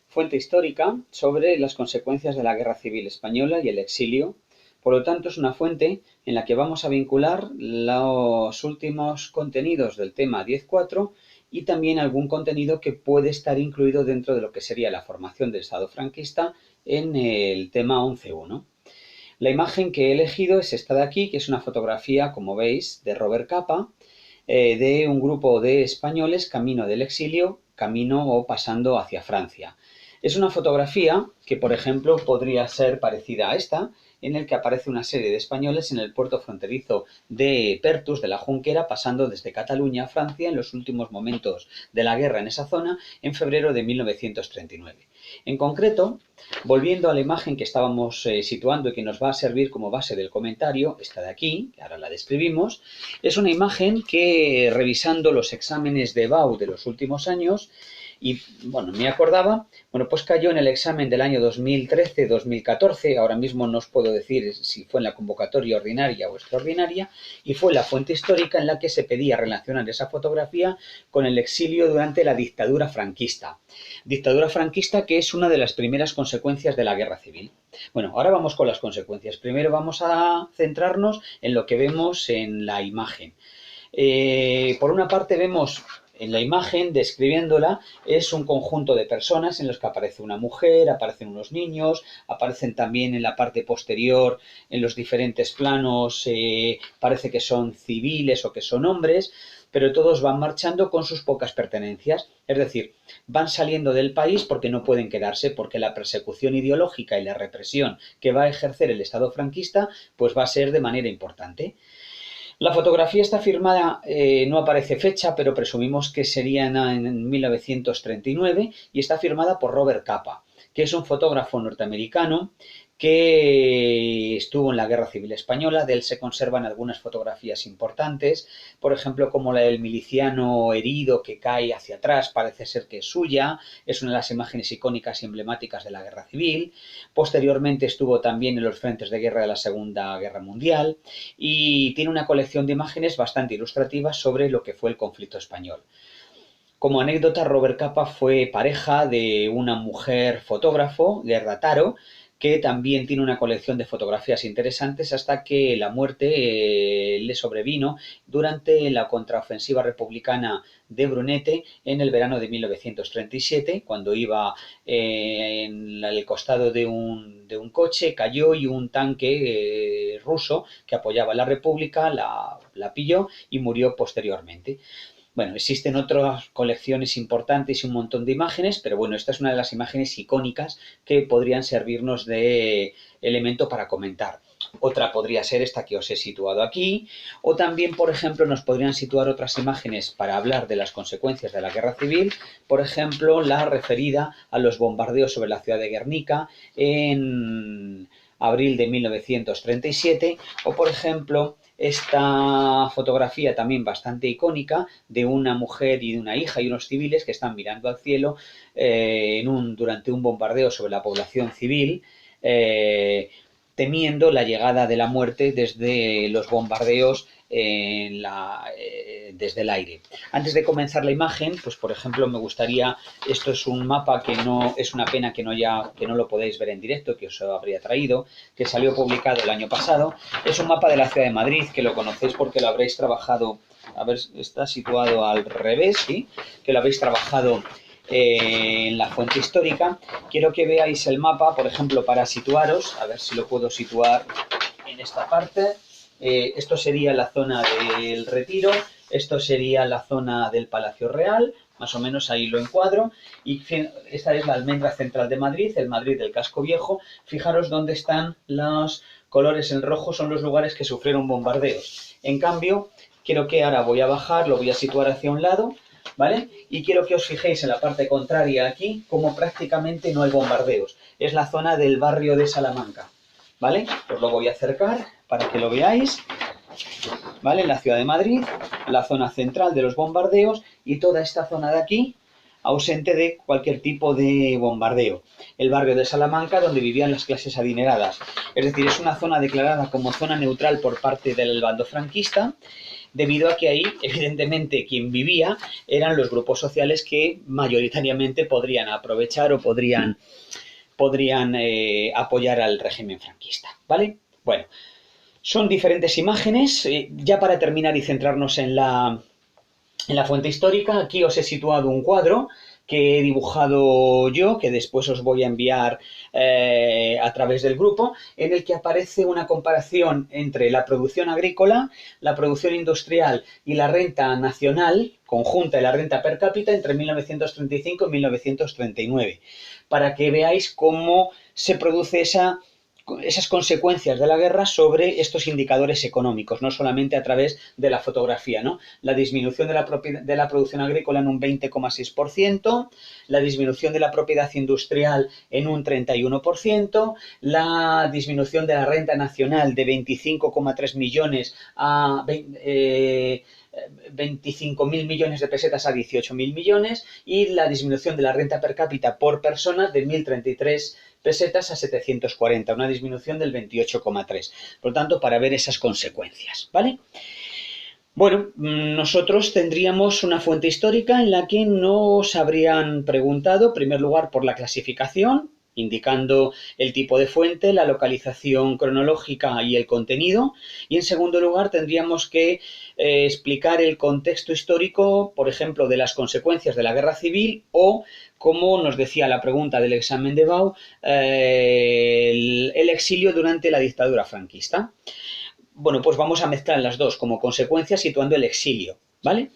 fuente histórica sobre las consecuencias de la Guerra Civil Española y el exilio. Por lo tanto, es una fuente en la que vamos a vincular los últimos contenidos del tema 10.4 y también algún contenido que puede estar incluido dentro de lo que sería la formación del Estado franquista en el tema 11.1. La imagen que he elegido es esta de aquí, que es una fotografía, como veis, de Robert Capa, de un grupo de españoles camino del exilio, camino o pasando hacia Francia. Es una fotografía que, por ejemplo, podría ser parecida a esta, en el que aparece una serie de españoles en el puerto fronterizo de Pertus, de la Junquera, pasando desde Cataluña a Francia en los últimos momentos de la guerra en esa zona, en febrero de 1939. En concreto, volviendo a la imagen que estábamos situando y que nos va a servir como base del comentario, esta de aquí, que ahora la describimos, es una imagen que, revisando los exámenes de BAU de los últimos años, y bueno, me acordaba, pues cayó en el examen del año 2013-2014, ahora mismo no os puedo decir si fue en la convocatoria ordinaria o extraordinaria, y fue la fuente histórica en la que se pedía relacionar esa fotografía con el exilio durante la dictadura franquista. Dictadura franquista que es una de las primeras consecuencias de la guerra civil. Bueno, ahora vamos con las consecuencias. Primero vamos a centrarnos en lo que vemos en la imagen. Por una parte vemos en la imagen, describiéndola, es un conjunto de personas en los que aparece una mujer, aparecen unos niños, aparecen también en la parte posterior, en los diferentes planos, parece que son civiles o que son hombres, pero todos van marchando con sus pocas pertenencias, es decir, van saliendo del país porque no pueden quedarse, porque la persecución ideológica y la represión que va a ejercer el Estado franquista, pues va a ser de manera importante. La fotografía está firmada, no aparece fecha, pero presumimos que sería en 1939 y está firmada por Robert Capa, que es un fotógrafo norteamericano que estuvo en la Guerra Civil Española. De él se conservan algunas fotografías importantes, por ejemplo, como la del miliciano herido que cae hacia atrás, parece ser que es suya, es una de las imágenes icónicas y emblemáticas de la Guerra Civil. Posteriormente estuvo también en los frentes de guerra de la Segunda Guerra Mundial y tiene una colección de imágenes bastante ilustrativas sobre lo que fue el conflicto español. Como anécdota, Robert Capa fue pareja de una mujer fotógrafo, Gerda Taro, que también tiene una colección de fotografías interesantes hasta que la muerte le sobrevino durante la contraofensiva republicana de Brunete en el verano de 1937, cuando iba en el costado de un coche, cayó y un tanque ruso que apoyaba a la República la pilló y murió posteriormente. Bueno, existen otras colecciones importantes y un montón de imágenes, pero bueno, esta es una de las imágenes icónicas que podrían servirnos de elemento para comentar. Otra podría ser esta que os he situado aquí, o también, por ejemplo, nos podrían situar otras imágenes para hablar de las consecuencias de la guerra civil, por ejemplo, la referida a los bombardeos sobre la ciudad de Guernica en abril de 1937, o por ejemplo, esta fotografía también bastante icónica de una mujer y de una hija y unos civiles que están mirando al cielo durante un bombardeo sobre la población civil, temiendo la llegada de la muerte desde los bombardeos desde el aire. Antes de comenzar la imagen, pues por ejemplo me gustaría, esto es un mapa que no, es una pena que no lo podáis ver en directo, que os habría traído, que salió publicado el año pasado. Es un mapa de la ciudad de Madrid, que lo conocéis porque lo habréis trabajado, a ver, está situado al revés, ¿sí? Que lo habéis trabajado en la fuente histórica. Quiero que veáis el mapa, por ejemplo, para situaros, a ver si lo puedo situar en esta parte. Esto sería la zona del Retiro, esto sería la zona del Palacio Real, más o menos ahí lo encuadro, y esta es la almendra central de Madrid, el Madrid del Casco Viejo. Fijaros dónde están los colores en rojo, son los lugares que sufrieron bombardeos. En cambio, quiero que ahora voy a bajar, lo voy a situar hacia un lado, ¿vale? Y quiero que os fijéis en la parte contraria aquí, como prácticamente no hay bombardeos. Es la zona del barrio de Salamanca, ¿vale? Os lo voy a acercar para que lo veáis, ¿vale? En la ciudad de Madrid, la zona central de los bombardeos y toda esta zona de aquí, ausente de cualquier tipo de bombardeo. El barrio de Salamanca, donde vivían las clases adineradas. Es decir, es una zona declarada como zona neutral por parte del bando franquista, debido a que ahí, evidentemente, quien vivía eran los grupos sociales que mayoritariamente podrían aprovechar o podrían apoyar al régimen franquista, ¿vale? Bueno, son diferentes imágenes. Ya para terminar y centrarnos en la fuente histórica, aquí os he situado un cuadro que he dibujado yo, que después os voy a enviar a través del grupo, en el que aparece una comparación entre la producción agrícola, la producción industrial y la renta nacional conjunta y la renta per cápita entre 1935 y 1939, para que veáis cómo se produce esas consecuencias de la guerra sobre estos indicadores económicos, no solamente a través de la fotografía, ¿no? La disminución de la producción agrícola en un 20,6%, la disminución de la propiedad industrial en un 31%, la disminución de la renta nacional de 25,3 millones a 25.000 millones de pesetas a 18.000 millones y la disminución de la renta per cápita por persona de 1.033 pesetas a 740, una disminución del 28,3. Por lo tanto, para ver esas consecuencias, ¿vale? Bueno, nosotros tendríamos una fuente histórica en la que nos habrían preguntado, en primer lugar, por la clasificación, indicando el tipo de fuente, la localización cronológica y el contenido. Y en segundo lugar, tendríamos que explicar el contexto histórico, por ejemplo, de las consecuencias de la guerra civil o, como nos decía la pregunta del examen de BAU, el exilio durante la dictadura franquista. Bueno, pues vamos a mezclar las dos como consecuencia situando el exilio, ¿vale?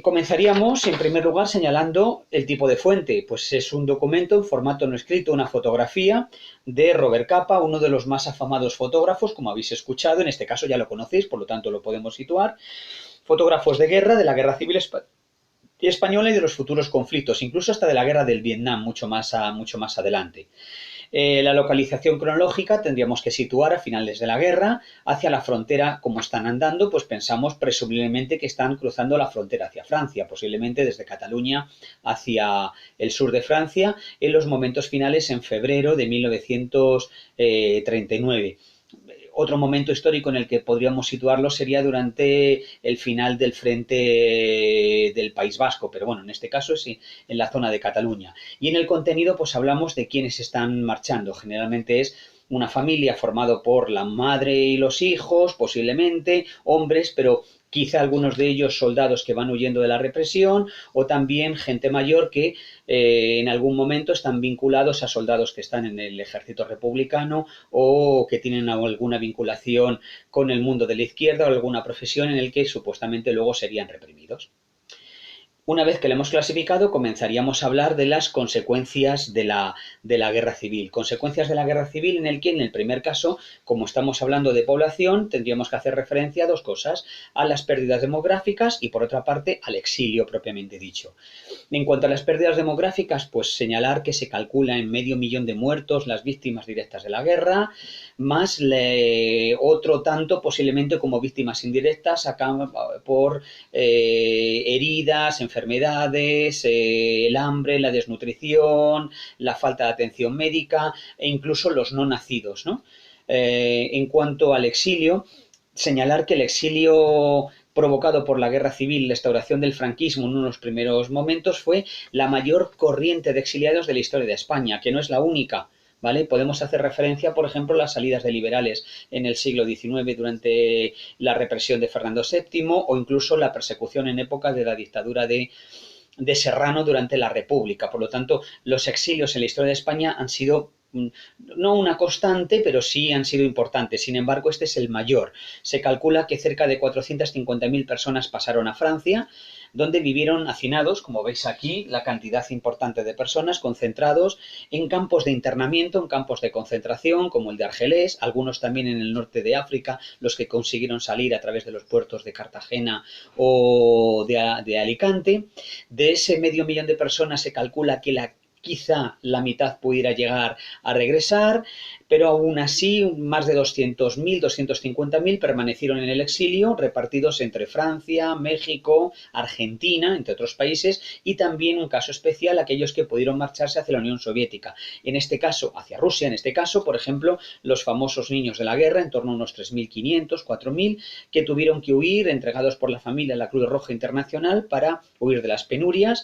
Comenzaríamos, en primer lugar, señalando el tipo de fuente. Pues es un documento en formato no escrito, una fotografía de Robert Capa, uno de los más afamados fotógrafos, como habéis escuchado. En este caso ya lo conocéis, por lo tanto lo podemos situar. Fotógrafos de guerra, de la Guerra Civil Española y de los futuros conflictos, incluso hasta de la Guerra del Vietnam, mucho más adelante. La localización cronológica tendríamos que situar a finales de la guerra hacia la frontera. Como están andando, pues pensamos presumiblemente que están cruzando la frontera hacia Francia, posiblemente desde Cataluña hacia el sur de Francia, en los momentos finales en febrero de 1939. Otro momento histórico en el que podríamos situarlo sería durante el final del frente del País Vasco, pero bueno, en este caso es en la zona de Cataluña. Y en el contenido pues hablamos de quiénes están marchando. Generalmente es una familia formada por la madre y los hijos, posiblemente, hombres, pero quizá algunos de ellos soldados que van huyendo de la represión o también gente mayor que en algún momento están vinculados a soldados que están en el ejército republicano o que tienen alguna vinculación con el mundo de la izquierda o alguna profesión en el que supuestamente luego serían reprimidos. Una vez que lo hemos clasificado, comenzaríamos a hablar de las consecuencias de la guerra civil. Consecuencias de la guerra civil en el que, en el primer caso, como estamos hablando de población, tendríamos que hacer referencia a dos cosas: a las pérdidas demográficas y, por otra parte, al exilio propiamente dicho. En cuanto a las pérdidas demográficas, pues señalar que se calcula en 500.000 de muertos las víctimas directas de la guerra, más otro tanto posiblemente como víctimas indirectas por heridas, enfermedades, el hambre, la desnutrición, la falta de atención médica e incluso los no nacidos, ¿no? En cuanto al exilio, señalar que el exilio provocado por la guerra civil y la instauración del franquismo en unos primeros momentos fue la mayor corriente de exiliados de la historia de España, que no es la única, ¿vale? Podemos hacer referencia, por ejemplo, a las salidas de liberales en el siglo XIX durante la represión de Fernando VII o incluso la persecución en época de la dictadura de Serrano durante la República. Por lo tanto, los exilios en la historia de España han sido no una constante, pero sí han sido importantes. Sin embargo, este es el mayor. Se calcula que cerca de 450.000 personas pasaron a Francia, donde vivieron hacinados, como veis aquí, la cantidad importante de personas concentrados en campos de internamiento, en campos de concentración, como el de Argelés, algunos también en el norte de África, los que consiguieron salir a través de los puertos de Cartagena o de Alicante. De ese 500.000 de personas se calcula que quizá la mitad pudiera llegar a regresar, pero aún así más de 200.000, 250.000 permanecieron en el exilio, repartidos entre Francia, México, Argentina, entre otros países, y también un caso especial aquellos que pudieron marcharse hacia la Unión Soviética. En este caso, hacia Rusia, en este caso, por ejemplo, los famosos niños de la guerra, en torno a unos 3.500, 4.000, que tuvieron que huir, entregados por la familia a la Cruz Roja Internacional para huir de las penurias,